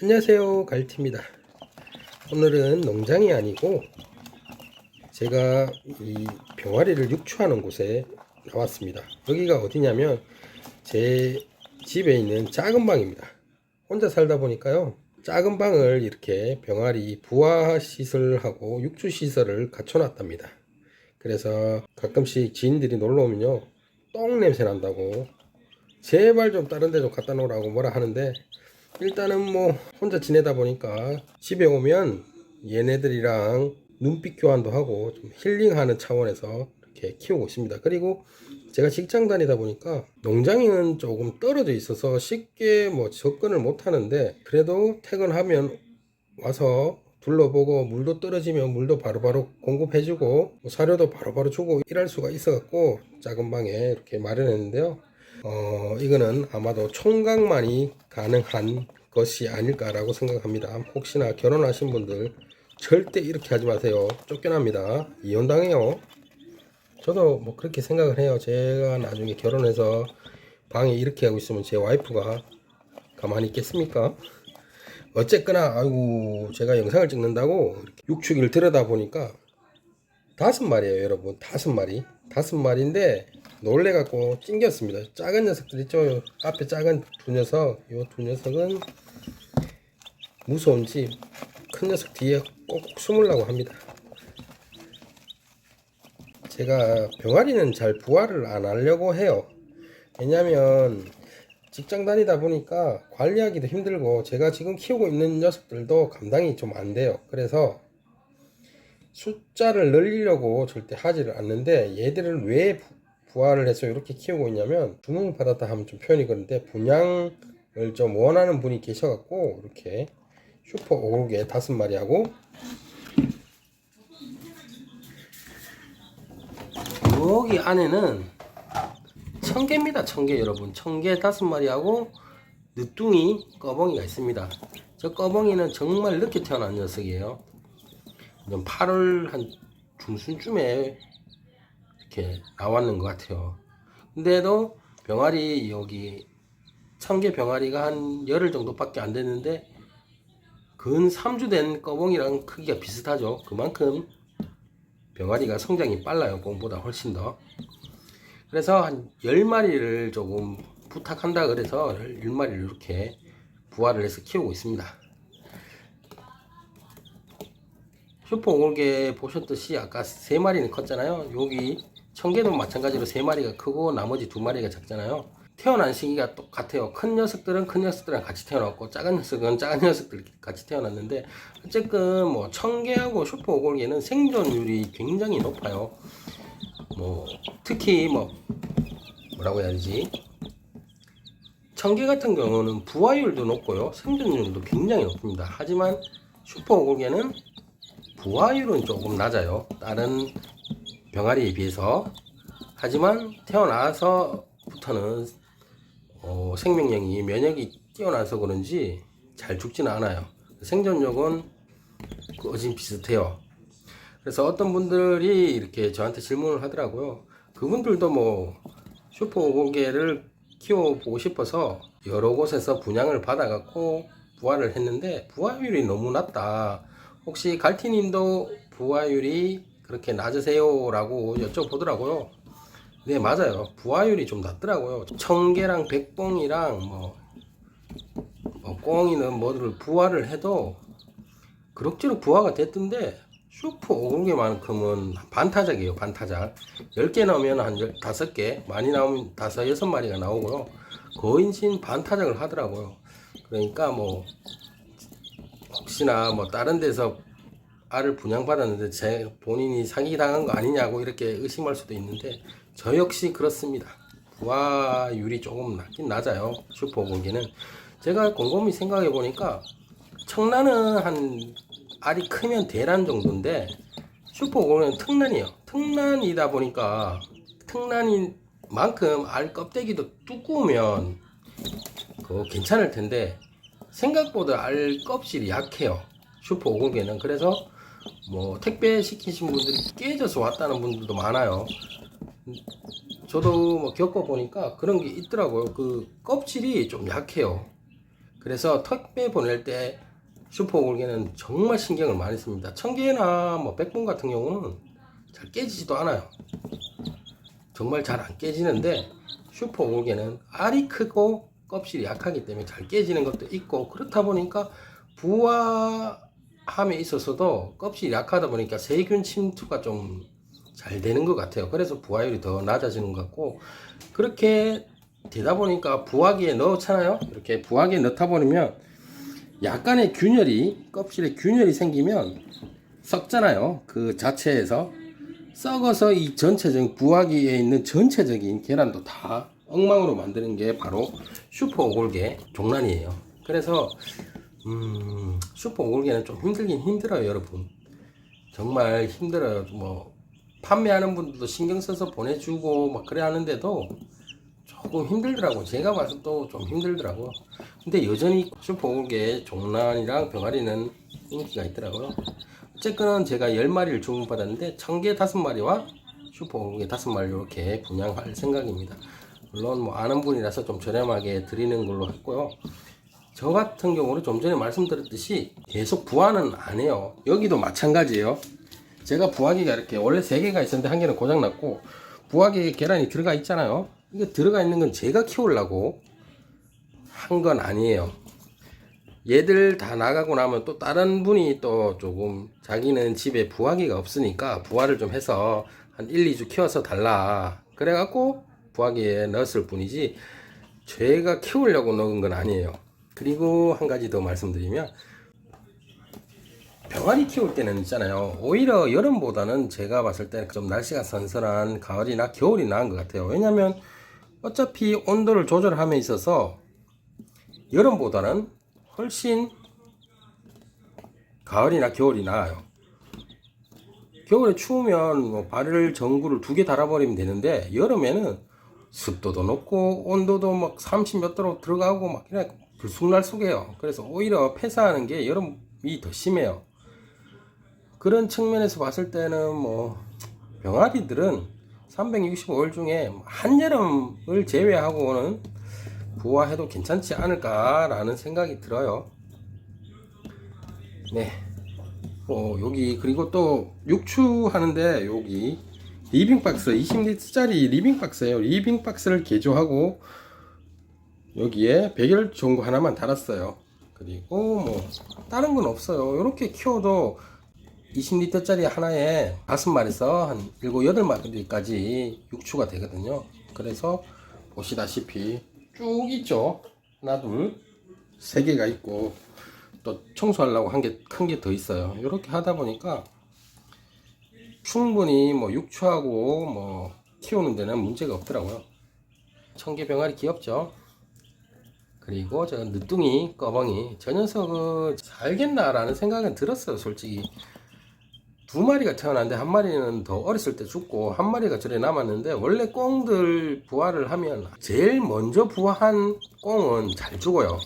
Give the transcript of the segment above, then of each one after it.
안녕하세요, 갈티입니다. 오늘은 농장이 아니고 제가 이 병아리를 육추하는 곳에 나왔습니다. 여기가 어디냐면 제 집에 있는 작은 방입니다. 혼자 살다 보니까요, 작은 방을 이렇게 병아리 부화 시설하고 육추 시설을 갖춰 놨답니다. 그래서 가끔씩 지인들이 놀러 오면요, 똥 냄새 난다고 제발 좀 다른 데 좀 갖다 놓으라고 뭐라 하는데, 일단은 뭐 혼자 지내다 보니까 집에 오면 얘네들이랑 눈빛 교환도 하고 좀 힐링하는 차원에서 이렇게 키우고 있습니다. 그리고 제가 직장 다니다 보니까 농장에는 조금 떨어져 있어서 쉽게 뭐 접근을 못 하는데, 그래도 퇴근하면 와서 둘러보고 물도 떨어지면 물도 바로바로 공급해주고 사료도 바로바로 주고 일할 수가 있어 갖고 작은 방에 이렇게 마련했는데요. 이거는 아마도 총각만이 가능한 것이 아닐까라고 생각합니다. 혹시나 결혼하신 분들 절대 이렇게 하지 마세요. 쫓겨납니다. 이혼당해요. 저도 뭐 그렇게 생각을 해요. 제가 나중에 결혼해서 방에 이렇게 하고 있으면 제 와이프가 가만히 있겠습니까? 어쨌거나 아이고, 제가 영상을 찍는다고 이렇게 육축기를 들여다 보니까 5마리예요, 여러분. 5마리인데 놀래갖고 찡겼습니다. 작은 녀석들 있죠? 앞에 작은 두 녀석, 요 두 녀석은 무서운지 큰 녀석 뒤에 꼭꼭 숨으려고 합니다. 제가 병아리는 잘 부화를 안 하려고 해요. 왜냐면 직장 다니다 보니까 관리하기도 힘들고 제가 지금 키우고 있는 녀석들도 감당이 좀 안 돼요. 그래서 숫자를 늘리려고 절대 하지를 않는데, 얘들을 왜 부화를 해서 이렇게 키우고 있냐면, 주문을 받았다 하면 좀 표현이 그런데 분양을 좀 원하는 분이 계셔갖고 이렇게 슈퍼 오르게 5마리하고, 여기 안에는 청개입니다. 청개, 여러분. 청개 5마리하고 늦둥이 꺼벙이가 있습니다. 저 꺼벙이는 정말 늦게 태어난 녀석이에요. 8월 한 중순쯤에 이렇게 나왔는 것 같아요. 근데도 병아리, 여기 청개 병아리가 한 열흘 정도밖에 안 됐는데 근 3주 된 꺼봉이랑 크기가 비슷하죠. 그만큼 병아리가 성장이 빨라요, 뽕보다 훨씬 더. 그래서 한 10마리를 조금 부탁한다 그래서 10마리를 이렇게 부화를 해서 키우고 있습니다. 슈퍼 오골개 보셨듯이 아까 3마리는 컸잖아요. 여기 청개도 마찬가지로 3마리가 크고 나머지 2마리가 작잖아요. 태어난 시기가 똑같아요. 큰 녀석들은 큰 녀석들이랑 같이 태어났고 작은 녀석은 작은 녀석들 같이 태어났는데, 어쨌든 뭐 청개하고 슈퍼 오골개는 생존율이 굉장히 높아요. 뭐 특히 뭐라고 해야 되지? 청개 같은 경우는 부화율도 높고요, 생존율도 굉장히 높습니다. 하지만 슈퍼 오골개는 부화율은 조금 낮아요, 다른 병아리에 비해서. 하지만 태어나서부터는 생명력이, 면역이 뛰어나서 그런지 잘 죽지는 않아요. 생존력은 거진 비슷해요. 그래서 어떤 분들이 이렇게 저한테 질문을 하더라고요. 그분들도 뭐 슈퍼 오골개를 키워보고 싶어서 여러 곳에서 분양을 받아갖고 부화를 했는데 부화율이 너무 낮다, 혹시 갈티님도 부화율이 그렇게 낮으세요? 라고 여쭤보더라고요. 네, 맞아요. 부화율이 좀 낮더라고요. 청개랑 백봉이랑 꽁이는 뭐를 부화를 해도 그럭저럭 부화가 됐던데, 슈퍼 오골개만큼은 반타작이에요, 반타작. 10개 나오면 한 5개, 많이 나오면 5, 6마리가 나오고요. 거인신 반타작을 하더라고요. 그러니까 뭐 혹시나 다른 데서 알을 분양받았는데 본인이 사기당한 거 아니냐고 이렇게 의심할 수도 있는데, 저 역시 그렇습니다. 부화율이 조금 낮긴 낮아요, 슈퍼 오골개는. 제가 곰곰이 생각해 보니까 청란은 한 알이 크면 대란 정도인데 슈퍼 오골개는 특란이에요. 특란이다 보니까 특란인 만큼 알 껍데기도 두꺼우면 그거 괜찮을 텐데 생각보다 알 껍질이 약해요, 슈퍼 오골개는. 그래서 택배 시키신 분들이 깨져서 왔다는 분들도 많아요. 저도 겪어보니까 그런 게 있더라고요. 그 껍질이 좀 약해요. 그래서 택배 보낼 때 슈퍼골개는 정말 신경을 많이 씁니다. 청개나 뭐 백봉 같은 경우는 잘 깨지지도 않아요. 정말 잘 안 깨지는데 슈퍼골개는 알이 크고 껍질이 약하기 때문에 잘 깨지는 것도 있고, 그렇다 보니까 부화함에 있어서도 껍질이 약하다 보니까 세균 침투가 좀 잘 되는 것 같아요. 그래서 부화율이 더 낮아지는 것 같고, 그렇게 되다 보니까 부화기에 넣잖아요. 이렇게 부화기에 넣다 보면 약간의 균열이, 껍질에 균열이 생기면 썩잖아요. 그 자체에서 썩어서 이 전체적인 부화기에 있는 전체적인 계란도 다 엉망으로 만드는 게 바로 슈퍼 오골개 종란이에요. 그래서 슈퍼 오골개는 좀 힘들긴 힘들어요, 여러분. 정말 힘들어요. 뭐 판매하는 분들도 신경 써서 보내주고 막 그래 하는데도 조금 힘들더라고. 제가 봐서 또 좀 힘들더라고요. 근데 여전히 슈퍼 오골개 종란이랑 병아리는 인기가 있더라고요. 어쨌거나 제가 10마리를 주문받았는데 1000개 5마리와 슈퍼 오골개 5마리 이렇게 분양할 생각입니다. 물론 뭐 아는 분이라서 좀 저렴하게 드리는 걸로 했고요. 저 같은 경우는 좀 전에 말씀드렸듯이 계속 부화는 안 해요. 여기도 마찬가지예요. 제가 부화기가 이렇게 원래 3개가 있었는데 1개는 고장났고, 부화기에 계란이 들어가 있잖아요. 이게 들어가 있는 건 제가 키우려고 한 건 아니에요. 얘들 다 나가고 나면 또 다른 분이 또 조금 자기는 집에 부화기가 없으니까 부화를 좀 해서 한 1, 2주 키워서 달라 그래갖고 부화기에 넣었을 뿐이지 제가 키우려고 넣은 건 아니에요. 그리고 한 가지 더 말씀드리면, 병아리 키울 때는 있잖아요, 오히려 여름보다는 제가 봤을 때 좀 날씨가 선선한 가을이나 겨울이 나은 것 같아요. 왜냐면 어차피 온도를 조절함에 있어서 여름보다는 훨씬 가을이나 겨울이 나아요. 겨울에 추우면 뭐 발을 전구를 2개 달아버리면 되는데, 여름에는 습도도 높고 온도도 막 30 몇 도로 들어가고 막 그냥 들쑥날쑥해요. 그래서 오히려 폐사하는 게 여름이 더 심해요. 그런 측면에서 봤을 때는 뭐 병아리들은 365일 중에 한여름을 제외하고는 부화해도 괜찮지 않을까라는 생각이 들어요. 네. 여기 그리고 또 육추하는데 여기 리빙박스 20리터짜리 리빙박스예요. 리빙박스를 개조하고 여기에 백열전구 하나만 달았어요. 그리고 뭐 다른 건 없어요. 이렇게 키워도 20리터짜리 하나에 5마리에서 한 7, 8마리까지 육추가 되거든요. 그래서 보시다시피 쭉 있죠. 하나, 둘, 3개가 있고 또 청소하려고 한 개 큰 게 더 있어요. 이렇게 하다 보니까 충분히 뭐 육추하고 뭐 키우는 데는 문제가 없더라고요. 청개 병아리 귀엽죠? 그리고 저 늦둥이 꺼벙이, 저 녀석은 살겠나 라는 생각은 들었어요. 솔직히 2마리가 태어났는데 1마리는 더 어렸을 때 죽고 1마리가 저래 남았는데, 원래 꽁들 부화를 하면 제일 먼저 부화한 꽁은 잘 죽어요.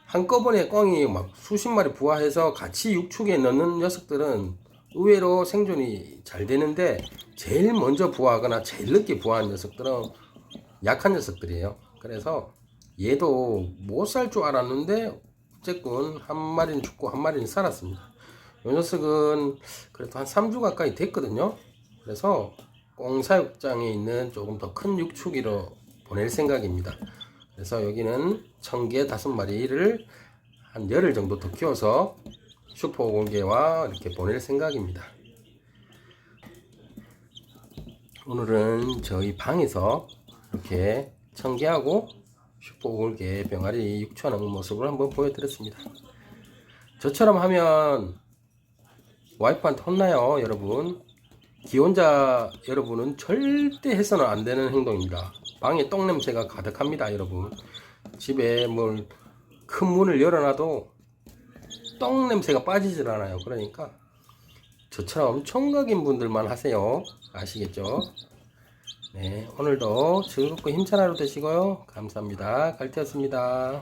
한꺼번에 꽁이 막 수십 마리 부화해서 같이 육축에 넣는 녀석들은 의외로 생존이 잘 되는데, 제일 먼저 부화하거나 제일 늦게 부화한 녀석들은 약한 녀석들이에요. 그래서 얘도 못 살 줄 알았는데 어쨌건 1마리는 죽고 1마리는 살았습니다. 이 녀석은 그래도 한 3주 가까이 됐거든요. 그래서 꽁사육장에 있는 조금 더 큰 육축이로 보낼 생각입니다. 그래서 여기는 1000개 5마리를 한 열흘 정도 더 키워서 슈퍼 오골개와 이렇게 보낼 생각입니다. 오늘은 저희 방에서 이렇게 1000개하고 슈퍼 오골개 병아리 육추하는 모습을 한번 보여드렸습니다. 저처럼 하면 와이프한테 혼나요, 여러분. 기혼자 여러분은 절대 해서는 안 되는 행동입니다. 방에 똥 냄새가 가득합니다, 여러분. 집에 뭘 큰 문을 열어놔도 똥 냄새가 빠지질 않아요. 그러니까 저처럼 총각인 분들만 하세요. 아시겠죠? 네, 오늘도 즐겁고 힘찬 하루 되시고요. 감사합니다. 갈태였습니다.